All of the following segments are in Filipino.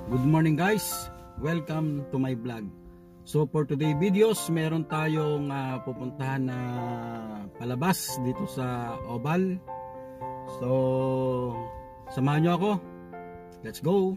Good morning guys, welcome to my vlog. So for today videos, meron tayong pupuntahan na palabas dito sa Oval. So samahan nyo ako, let's go!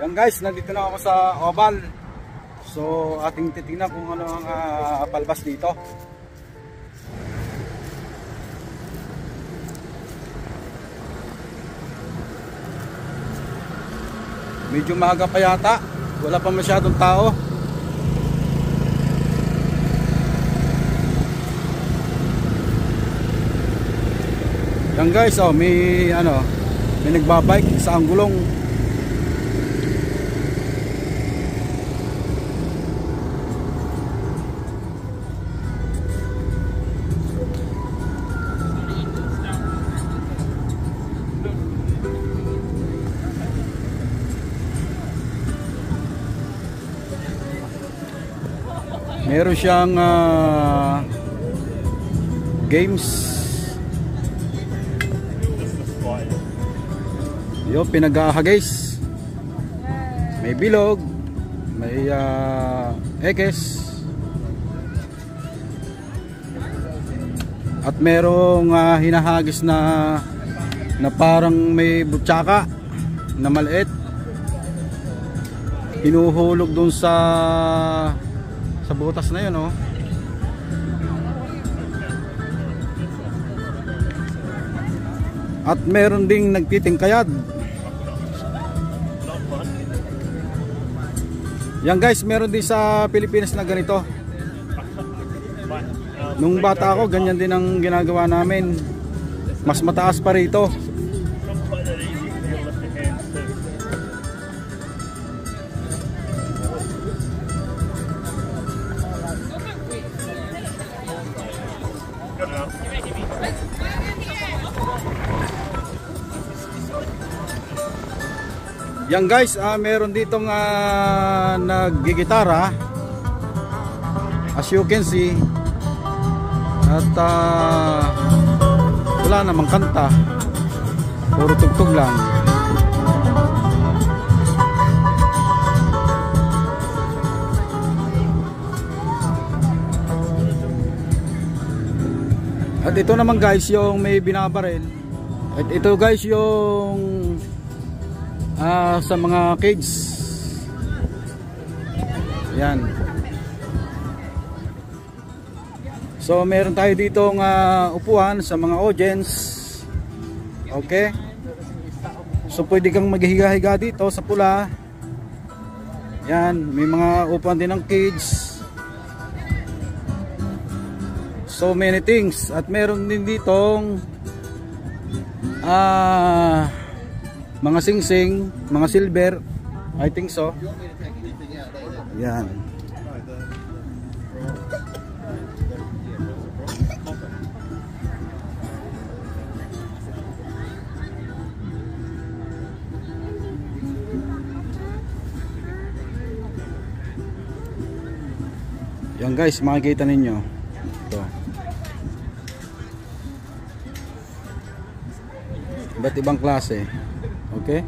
Yan guys, nandito na ako sa Oval. So ating titingnan kung ano ang palabas dito. Medyo maaga pa yata, wala pa masyadong tao. Yan guys, oh, may nagbabike sa Anggulong. Meron siyang games. Yo, pinag-aaha guys. May bilog, may ekes. At merong hinahagis na parang may butsaka na maliit. Hinuhulog dun sa butas na yun, oh. At meron ding nagtitingkayad. Yan guys, meron din sa Pilipinas na ganito. Nung bata ako, ganyan din ang ginagawa namin. Mas mataas pa rito. Yan guys, meron ditong naggigitara. as you can see. At wala namang kanta, puro tugtog lang. At ito naman guys yung may binabaril. At ito guys yung sa mga cage. Yan. So meron tayo ditong upuan sa mga audience. Okay. So pwede kang maghihiga-higa dito sa pula. Yan, may mga upuan din ng cage. So many things. At meron din ditong mga singsing, mga silver, I think so. Yan. Yan guys, makikita ninyo ito. Iba't ibang klase. Okay?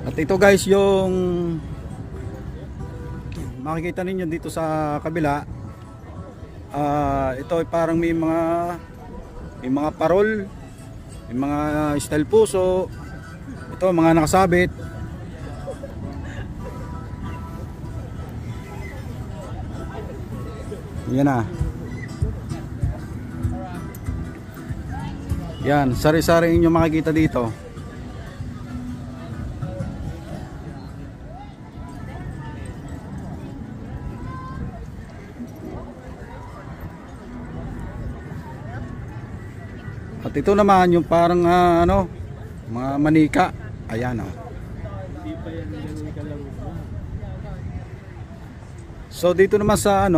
At ito guys yung makikita ninyo dito sa kabila. Ito ay parang may mga parol, may mga style puso. Ito mga nakasabit. Yan na. Yan, sari-sari inyo makikita dito. At ito naman yung parang mga manika. Ayan o. So dito naman sa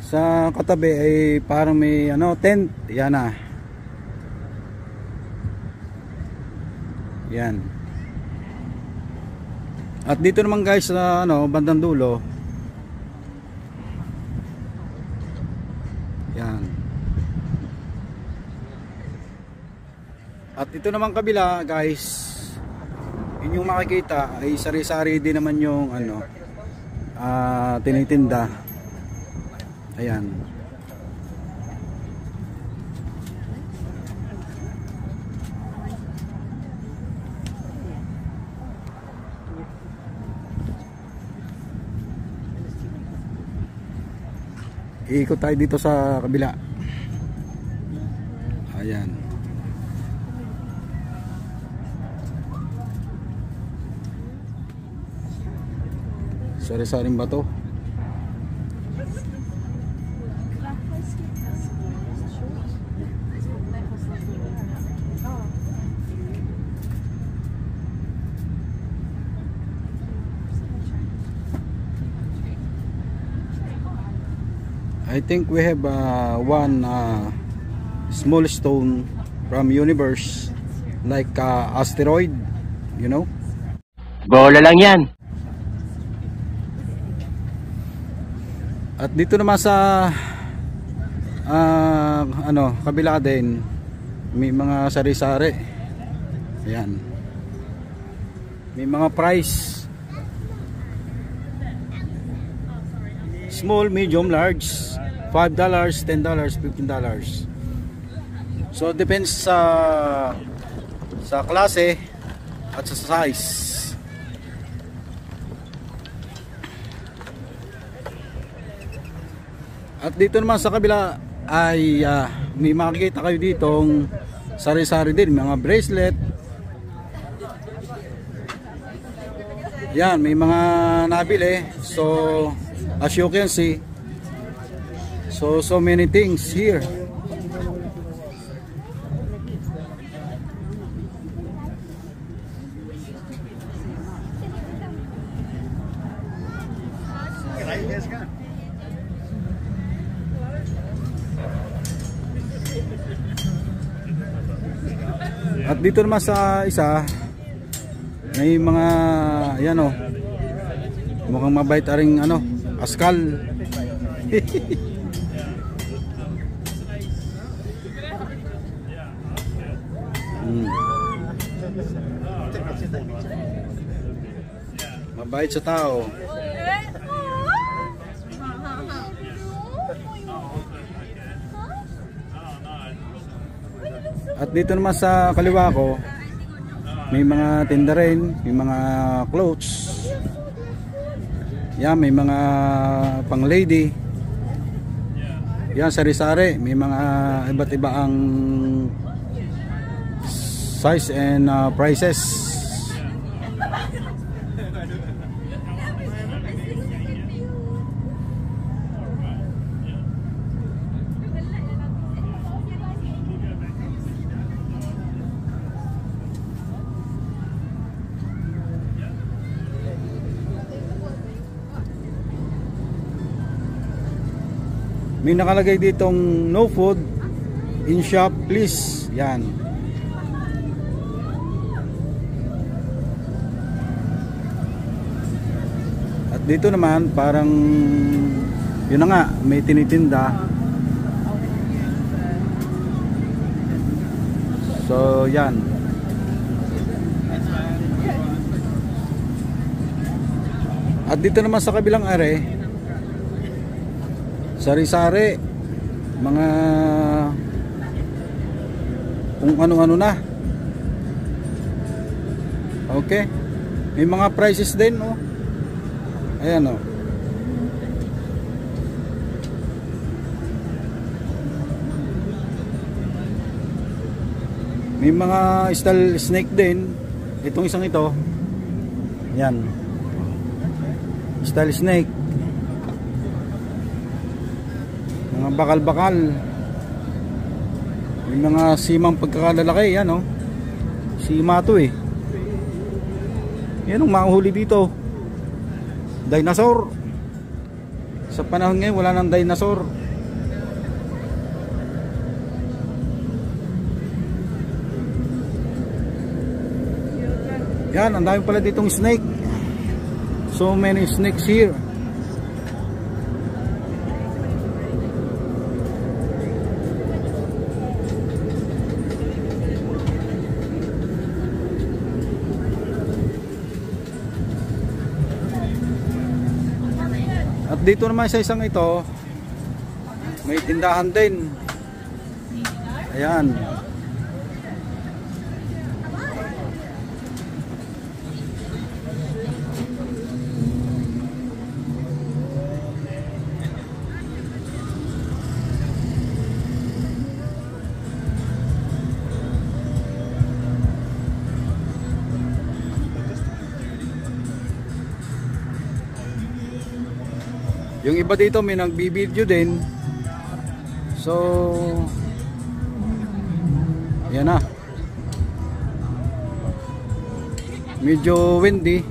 sa katabi ay parang may tent. Yan na. Yan. At dito naman guys sa bandang dulo. Yan. At ito naman kabila guys, inyong makikita ay sari-sari din naman yung tinitinda. Ayan. Iikot tayo dito sa kabila. Ayan. Sari-saring bato. I think we have one small stone from universe, like asteroid, you know. Bola lang yan. At dito naman sa kabila din may mga sari-sari. Ayan. May mga price. Small, medium, large. $5, $10, $15. So depends sa klase at sa size. At dito naman sa kabila ay may makikita kayo ditong sari-sari din, mga bracelet. Yan, may mga nabili. So as you can see, so many things here. At dito naman sa isa, may mga yan oh, mukhang mabait aring ano, askal. Mabait sa tao. At dito naman sa kaliwa ko, may mga tinda rin, may mga clothes. Yan, may mga pang lady. Yan, sari-sari, may mga iba't iba ang size and prices. May nakalagay ditong no food in shop please. Yan. At dito naman parang yun na nga, may tinitinda. So yan. At dito naman sa kabilang are, sari-sari, mga kung ano-ano na. Okay, may mga prices din oh. Ayan oh. May mga style snake din. Itong isang ito, yan, style snake. Mga bakal-bakal. May mga simang pagkakalalaki. Yan oh. Sima to eh. Yan ang mahuhuli dito. Dinosaur. Sa panahon ngayon wala nang dinosaur. Yan, ang dami pala ditong snake. So many snakes here. At dito naman sa isang ito, may tindahan din. Ayan. Yung iba dito may nagbibideo din. So yan na. Medyo windy.